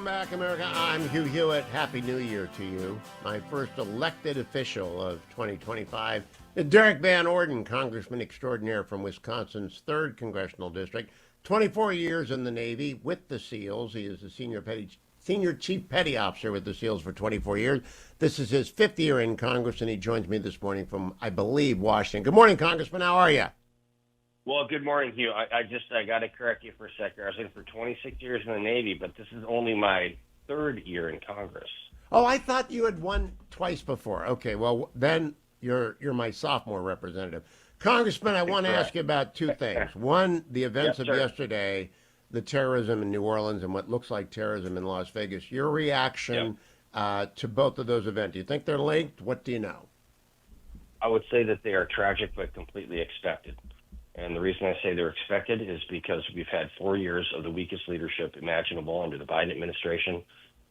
back, America. I'm Hugh Hewitt. Happy New Year to you. My first elected official of 2025 is Derek Van Orden, Congressman extraordinaire from Wisconsin's 3rd Congressional District. 24 years in the Navy with the SEALs. He is the Senior Chief Petty Officer with the SEALs for 24 years. This is his 5th year in Congress, and he joins me this morning from, I believe, Washington. Good morning, Congressman. How are you? Well, good morning, Hugh. I got to correct you for a second. I was in for 26 years in the Navy, but this is only my 3rd year in Congress. Oh, I thought you had won twice before. Okay, well, then you're my sophomore representative. Congressman, I want to ask you about two things. One, the events of yesterday, the terrorism in New Orleans and what looks like terrorism in Las Vegas. Your reaction to both of those events. Do you think they're linked? What do you know? I would say that they are tragic but completely expected. And the reason I say they're expected is because we've had 4 years of the weakest leadership imaginable under the Biden administration.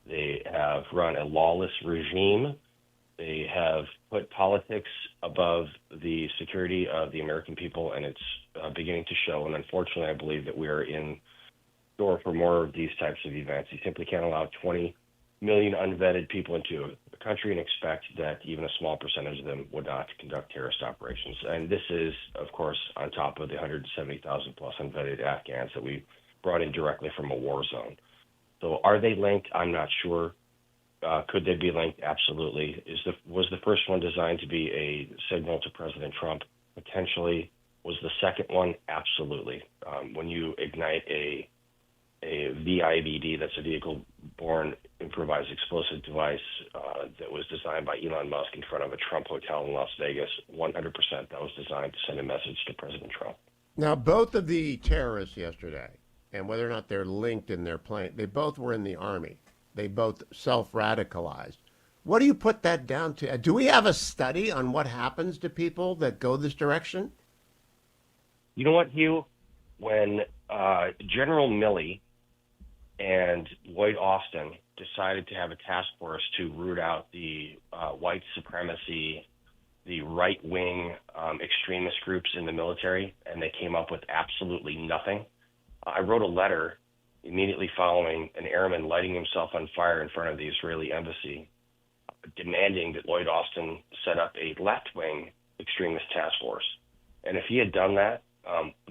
They have run a lawless regime. They have put politics above the security of the American people, and it's beginning to show. And unfortunately, I believe that we are in store for more of these types of events. You simply can't allow 20 million unvetted people into the country and expect that even a small percentage of them would not conduct terrorist operations. And this is, of course, on top of the 170,000 plus unvetted Afghans that we brought in directly from a war zone. So are they linked? I'm not sure. Could they be linked? Absolutely. Was the first one designed to be a signal to President Trump? Potentially. Was the second one? Absolutely. When you ignite a VIBD, that's a vehicle-borne improvised explosive device that was designed by Elon Musk in front of a Trump hotel in Las Vegas, 100% that was designed to send a message to President Trump. Now, both of the terrorists yesterday, and whether or not they're linked in their plan, they both were in the Army. They both self-radicalized. What do you put that down to? Do we have a study on what happens to people that go this direction? You know what, Hugh? When General Milley and Lloyd Austin decided to have a task force to root out the white supremacy, the right-wing extremist groups in the military, and they came up with absolutely nothing. I wrote a letter immediately following an airman lighting himself on fire in front of the Israeli embassy, demanding that Lloyd Austin set up a left-wing extremist task force. And if he had done that,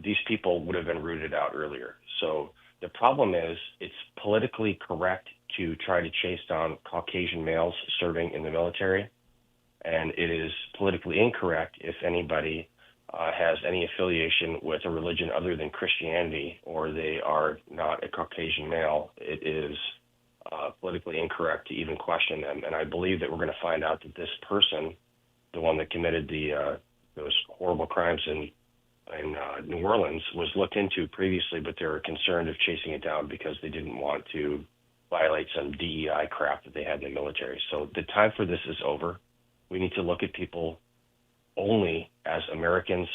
these people would have been rooted out earlier. So the problem is it's politically correct to try to chase down Caucasian males serving in the military, and it is politically incorrect if anybody has any affiliation with a religion other than Christianity or they are not a Caucasian male. It is politically incorrect to even question them. And I believe that we're going to find out that this person, the one that committed those horrible crimes in New Orleans, was looked into previously, but they were concerned of chasing it down because they didn't want to violate some DEI crap that they had in the military. So the time for this is over. We need to look at people only as Americans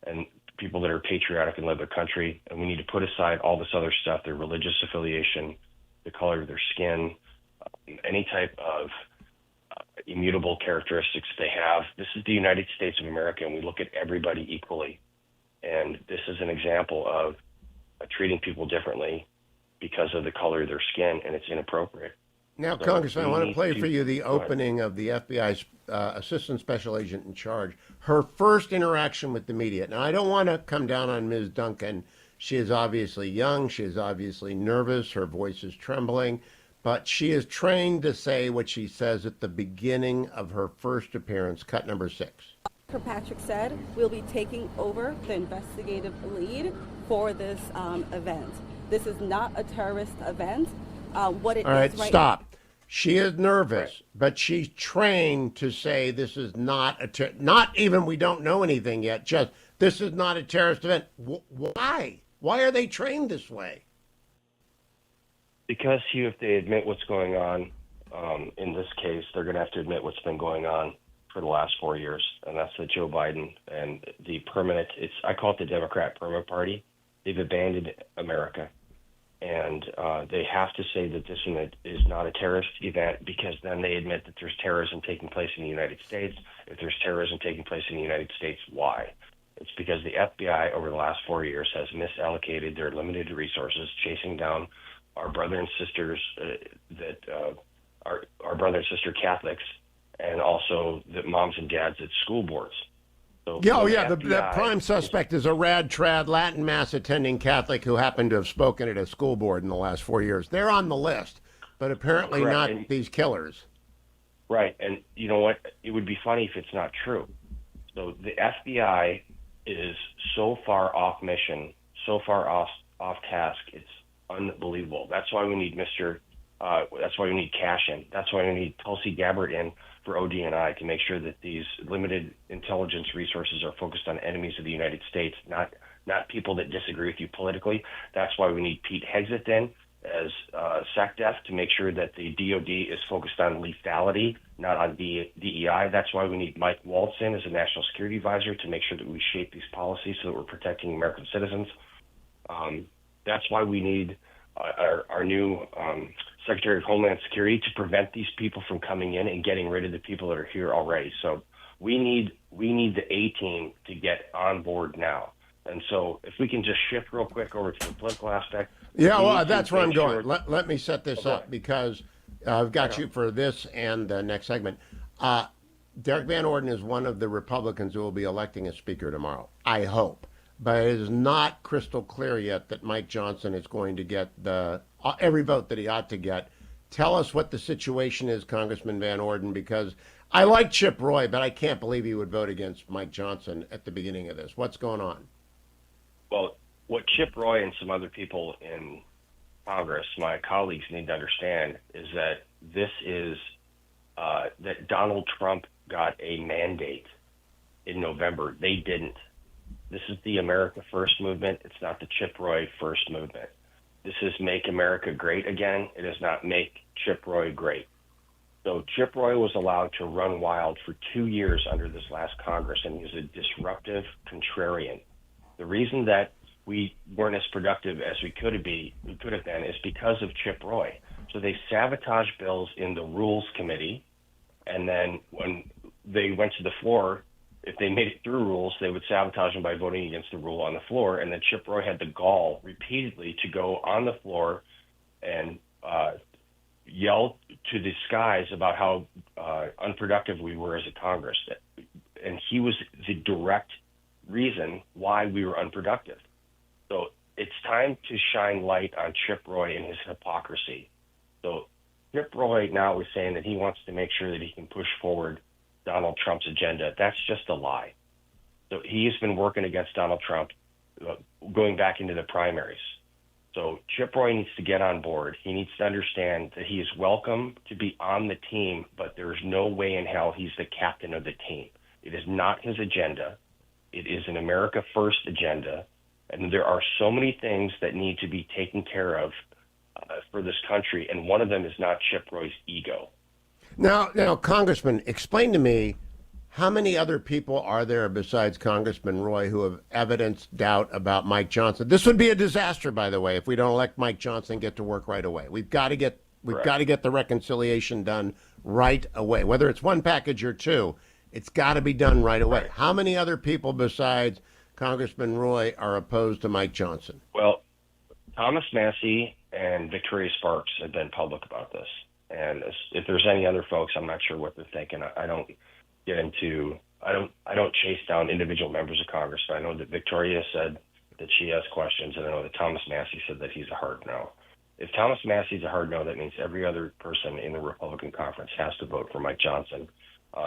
and people that are patriotic and love their country, and we need to put aside all this other stuff, their religious affiliation, the color of their skin, any type of immutable characteristics they have. This is the United States of America, and we look at everybody equally. And this is an example of treating people differently because of the color of their skin, and it's inappropriate. Now, so Congressman, I want to play for you the opening of the FBI's Assistant Special Agent in charge, her first interaction with the media. Now, I don't want to come down on Ms. Duncan. She is obviously young. She is obviously nervous. Her voice is trembling. But she is trained to say what she says at the beginning of her first appearance, cut number 6. Kirkpatrick said we'll be taking over the investigative lead for this event. This is not a terrorist event. What it All right, is right stop. She is nervous, but she's trained to say this is not not even we don't know anything yet, just this is not a terrorist event. Why? Why are they trained this way? Because, Hugh, if they admit what's going on, in this case, they're going to have to admit what's been going on for the last 4 years, and that's that Joe Biden and the permanent, I call it the Democrat permanent party. They've abandoned America. And they have to say that this event is not a terrorist event because then they admit that there's terrorism taking place in the United States. If there's terrorism taking place in the United States, why? It's because the FBI over the last 4 years has misallocated their limited resources chasing down our brother and sisters that our brother and sister Catholics, and also the moms and dads at school boards. So Yeah, when the prime suspect is a rad-trad Latin Mass attending Catholic who happened to have spoken at a school board in the last 4 years. They're on the list, but apparently Correct. not these killers. Right, and you know what? It would be funny if it's not true. So the FBI is so far off mission, so far off task. It's unbelievable. That's why we need that's why we need Cash in. That's why we need Tulsi Gabbard in for ODNI to make sure that these limited intelligence resources are focused on enemies of the United States, not people that disagree with you politically. That's why we need Pete Hegseth in as SecDef to make sure that the DOD is focused on lethality, not on DEI. That's why we need Mike Waltz in as a national security advisor to make sure that we shape these policies so that we're protecting American citizens. That's why we need our new Secretary of Homeland Security to prevent these people from coming in and getting rid of the people that are here already. So we need the A team to get on board now. And so if we can just shift real quick over to the political aspect. Yeah, well, that's where I'm going. Let me set this up because I've got you for this and the next segment. Derek Van Orden is one of the Republicans who will be electing a speaker tomorrow, I hope. But it is not crystal clear yet that Mike Johnson is going to get every vote that he ought to get. Tell us what the situation is, Congressman Van Orden, because I like Chip Roy, but I can't believe he would vote against Mike Johnson at the beginning of this. What's going on? Well, what Chip Roy and some other people in Congress, my colleagues, need to understand is that this is that Donald Trump got a mandate in November. They didn't. This is the America First movement. It's not the Chip Roy First movement. This is Make America Great Again. It is not Make Chip Roy Great. So Chip Roy was allowed to run wild for 2 years under this last Congress, and he's a disruptive contrarian. The reason that we weren't as productive as we could have been is because of Chip Roy. So they sabotaged bills in the Rules Committee, and then when they went to the floor, if they made it through rules, they would sabotage them by voting against the rule on the floor. And then Chip Roy had the gall repeatedly to go on the floor and yell to the skies about how unproductive we were as a Congress. And he was the direct reason why we were unproductive. So it's time to shine light on Chip Roy and his hypocrisy. So Chip Roy now is saying that he wants to make sure that he can push forward Donald Trump's agenda. That's just a lie. So he has been working against Donald Trump going back into the primaries. So Chip Roy needs to get on board. He needs to understand that he is welcome to be on the team, but there's no way in hell he's the captain of the team. It is not his agenda. It is an America First agenda. And there are so many things that need to be taken care of for this country. And one of them is not Chip Roy's ego. Now, Congressman, explain to me how many other people are there besides Congressman Roy who have evidenced doubt about Mike Johnson? This would be a disaster, by the way, if we don't elect Mike Johnson and get to work right away. We've got to get the reconciliation done right away. Whether it's one package or two, it's got to be done right away. Right. How many other people besides Congressman Roy are opposed to Mike Johnson? Well, Thomas Massey and Victoria Sparks have been public about this. And if there's any other folks, I'm not sure what they're thinking. I don't chase down individual members of Congress. But I know that Victoria said that she has questions, and I know that Thomas Massey said that he's a hard no. If Thomas Massey's a hard no, that means every other person in the Republican conference has to vote for Mike Johnson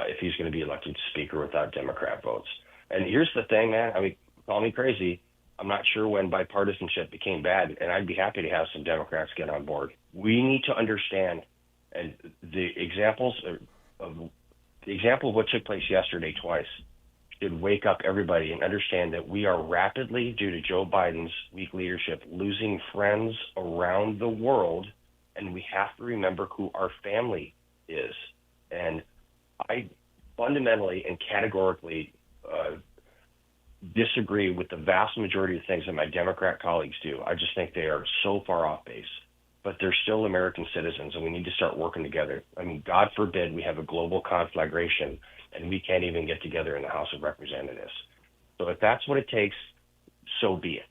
if he's going to be elected speaker without Democrat votes. And here's the thing, man. I mean, call me crazy. I'm not sure when bipartisanship became bad, and I'd be happy to have some Democrats get on board. We need to understand. And the example of what took place yesterday twice should wake up everybody and understand that we are rapidly, due to Joe Biden's weak leadership, losing friends around the world, and we have to remember who our family is. And I fundamentally and categorically disagree with the vast majority of things that my Democrat colleagues do. I just think they are so far off base. But they're still American citizens, and we need to start working together. I mean, God forbid we have a global conflagration, and we can't even get together in the House of Representatives. So if that's what it takes, so be it.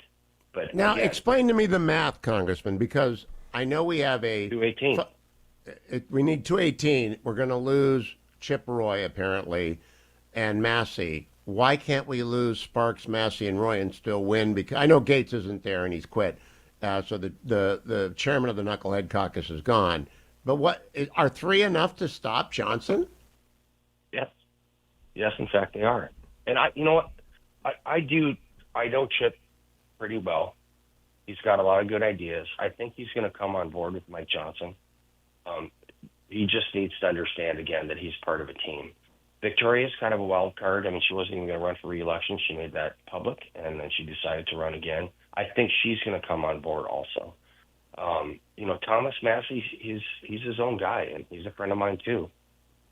But now, again, explain to me the math, Congressman, because I know we have a 218. we need 218. We're going to lose Chip Roy apparently, and Massey. Why can't we lose Sparks, Massey, and Roy and still win? Because I know Gates isn't there and he's quit, so the chairman of the Knucklehead Caucus is gone. But are three enough to stop Johnson? Yes. Yes, in fact, they are. And you know what? I know Chip pretty well. He's got a lot of good ideas. I think he's going to come on board with Mike Johnson. He just needs to understand again that he's part of a team. Victoria's kind of a wild card. I mean, she wasn't even going to run for re-election. She made that public, and then she decided to run again. I think she's going to come on board also. Thomas Massey, he's his own guy, and he's a friend of mine too.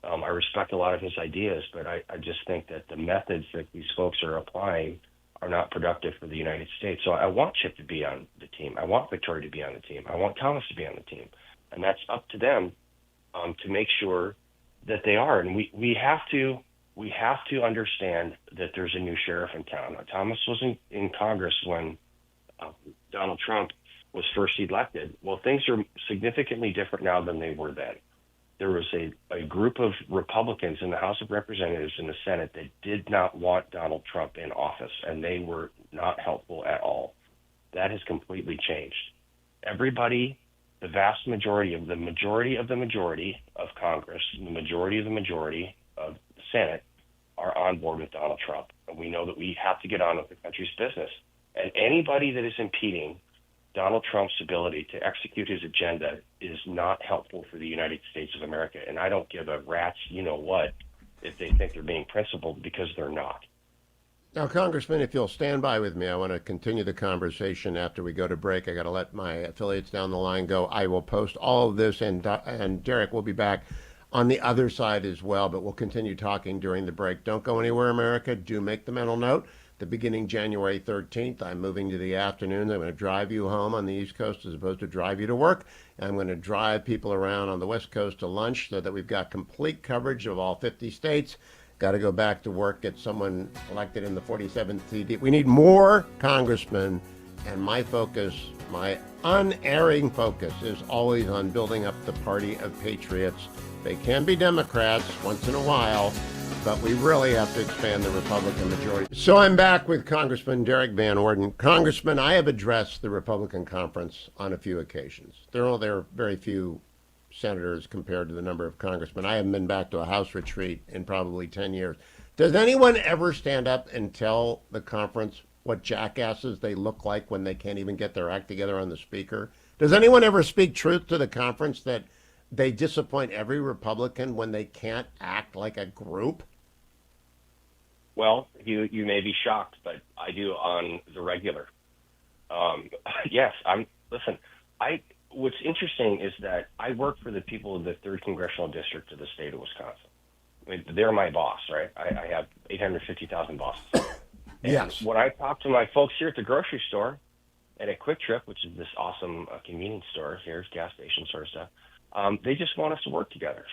I respect a lot of his ideas, but I just think that the methods that these folks are applying are not productive for the United States. So I want Chip to be on the team. I want Victoria to be on the team. I want Thomas to be on the team. And that's up to them to make sure that they are. And we have to understand that there's a new sheriff in town. Now, Thomas was in Congress when Donald Trump was first elected. Well, things are significantly different now than they were then. There was a group of Republicans in the House of Representatives and the Senate that did not want Donald Trump in office, and they were not helpful at all. That has completely changed. Everybody, the vast majority of the majority of Congress, the majority of the Senate are on board with Donald Trump. And we know that we have to get on with the country's business. And anybody that is impeding Donald Trump's ability to execute his agenda is not helpful for the United States of America. And I don't give a rat's you-know-what if they think they're being principled, because they're not. Now, Congressman, if you'll stand by with me, I want to continue the conversation after we go to break. I got to let my affiliates down the line go. I will post all of this, and Derek will be back on the other side as well, but we'll continue talking during the break. Don't go anywhere, America. Do make the mental note. The beginning January 13th, I'm moving to the afternoon. I'm going to drive you home on the East Coast as opposed to drive you to work. I'm going to drive people around on the West Coast to lunch so that we've got complete coverage of all 50 states. Got to go back to work, get someone elected in the 47th CD. We need more congressmen, and my focus, my unerring focus, is always on building up the party of patriots. They can be Democrats once in a while, but we really have to expand the Republican majority. So I'm back with Congressman Derek Van Orden. Congressman, I have addressed the Republican conference on a few occasions. There are very few senators compared to the number of congressmen. I haven't been back to a House retreat in probably 10 years. Does anyone ever stand up and tell the conference what jackasses they look like when they can't even get their act together on the speaker? Does anyone ever speak truth to the conference that they disappoint every Republican when they can't act like a group? Well, you may be shocked, but I do on the regular. Yes, what's interesting is that I work for the people of the 3rd Congressional District of the state of Wisconsin. I mean, they're my boss, right? I have 850,000 bosses. And yes. when I talk to my folks here at the grocery store and at Quick Trip, which is this awesome convenience store, here's gas station sort of stuff, they just want us to work together.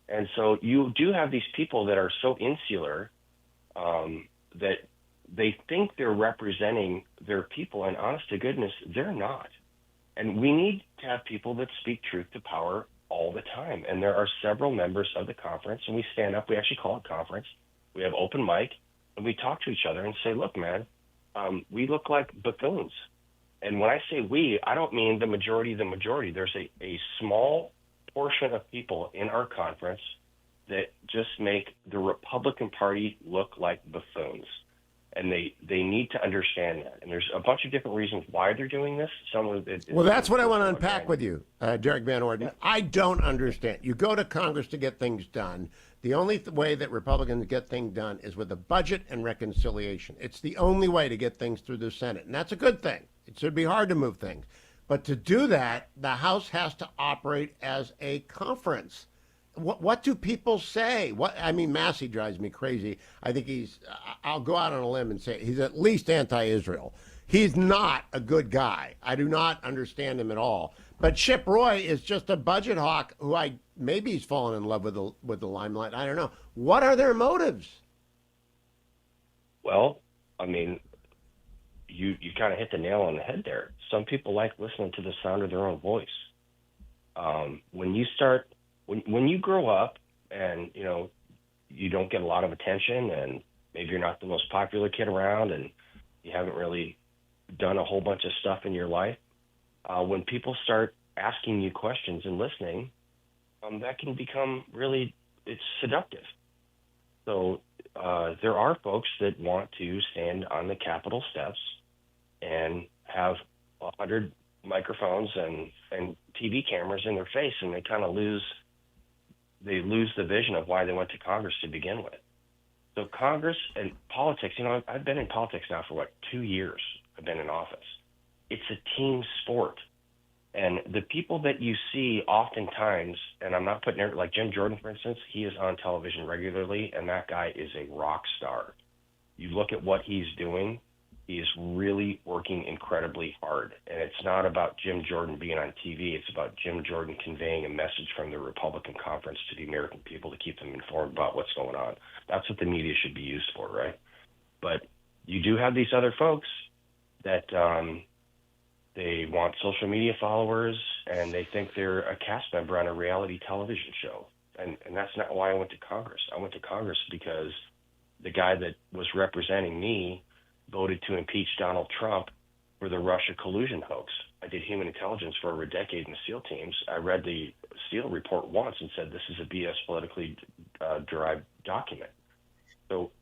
And so you do have these people that are so insular that they think they're representing their people, and honest to goodness, they're not. And we need to have people that speak truth to power all the time. And there are several members of the conference, and we stand up. We actually call it conference. We have open mic, and we talk to each other and say, look, man, we look like buffoons. And when I say we, I don't mean the majority of the majority. There's a small portion of people in our conference that just make the Republican Party look like buffoons. And they need to understand that. And there's a bunch of different reasons why they're doing this. Some of it. Well, that's what I want to unpack with you, Derek Van Orden. Yeah. I don't understand. You go to Congress to get things done. The only way that Republicans get things done is with a budget and reconciliation. It's the only way to get things through the Senate. And that's a good thing. It should be hard to move things. But to do that, the House has to operate as a conference. What do people say? Massey drives me crazy. I think I'll go out on a limb and say he's at least anti-Israel. He's not a good guy. I do not understand him at all. But Chip Roy is just a budget hawk who maybe he's fallen in love with the limelight. I don't know. What are their motives? Well, you kind of hit the nail on the head there. Some people like listening to the sound of their own voice. When you start, when you grow up and, you don't get a lot of attention and maybe you're not the most popular kid around and you haven't really done a whole bunch of stuff in your life, when people start asking you questions and listening, that can become really, it's seductive. So there are folks that want to stand on the Capitol steps and have 100 microphones and TV cameras in their face, and they kind of lose the vision of why they went to Congress to begin with. So Congress and politics, I've been in politics now for 2 years. I've been in office. It's a team sport. And the people that you see oftentimes, and I'm not putting it like Jim Jordan, for instance, he is on television regularly, and that guy is a rock star. You look at what he's doing, he is really working incredibly hard. And it's not about Jim Jordan being on TV. It's about Jim Jordan conveying a message from the Republican conference to the American people to keep them informed about what's going on. That's what the media should be used for, right? But you do have these other folks that they want social media followers, and they think they're a cast member on a reality television show. And that's not why I went to Congress. I went to Congress because the guy that was representing me voted to impeach Donald Trump for the Russia collusion hoax. I did human intelligence for over a decade in the SEAL teams. I read the SEAL report once and said this is a BS politically derived document. So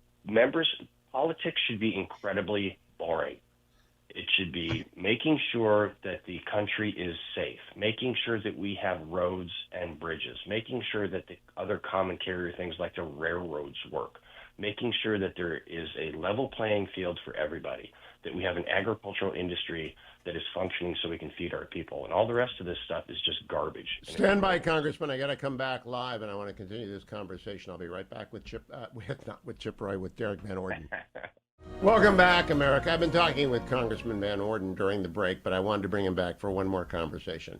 politics should be incredibly boring. It should be making sure that the country is safe, making sure that we have roads and bridges, making sure that the other common carrier things like the railroads work, making sure that there is a level playing field for everybody, that we have an agricultural industry that is functioning so we can feed our people. And all the rest of this stuff is just garbage. Stand by, Congressman. I got to come back live, and I want to continue this conversation. I'll be right back with not with Chip Roy, with Derek Van Orden. Welcome back, America. I've been talking with Congressman Van Orden during the break, but I wanted to bring him back for one more conversation.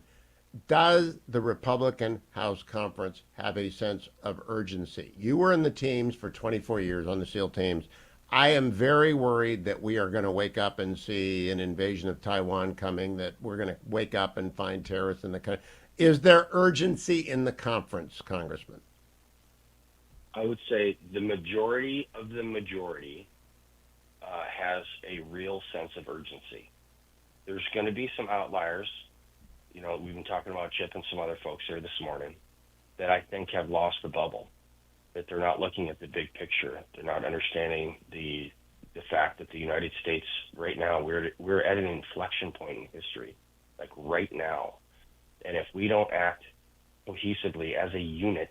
Does the Republican House Conference have a sense of urgency? You were in the teams for 24 years, on the SEAL teams. I am very worried that we are going to wake up and see an invasion of Taiwan coming, that we're going to wake up and find terrorists in the country. Is there urgency in the conference, Congressman? I would say the majority of the majority has a real sense of urgency. There's going to be some outliers. We've been talking about Chip and some other folks here this morning that I think have lost the bubble, that they're not looking at the big picture. They're not understanding the fact that the United States right now, we're at an inflection point in history, like right now. And if we don't act cohesively as a unit,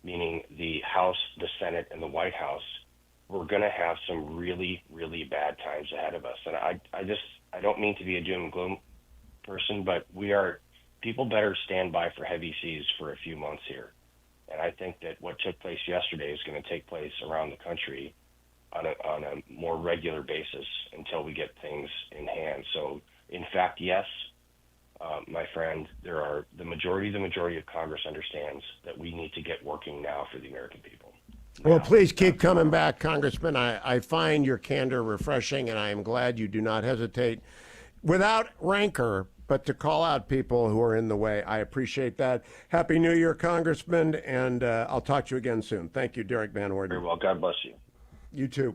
meaning the House, the Senate, and the White House, we're going to have some really, really bad times ahead of us. And I don't mean to be a doom and gloom person, but people better stand by for heavy seas for a few months here. And I think that what took place yesterday is going to take place around the country on a more regular basis until we get things in hand. So, in fact, yes, my friend, the majority of Congress understands that we need to get working now for the American people. Well, please keep coming back, Congressman. I find your candor refreshing, and I am glad you do not hesitate, without rancor, but to call out people who are in the way. I appreciate that. Happy New Year, Congressman, and I'll talk to you again soon. Thank you, Derek Van Orden. Very well. God bless you. You too.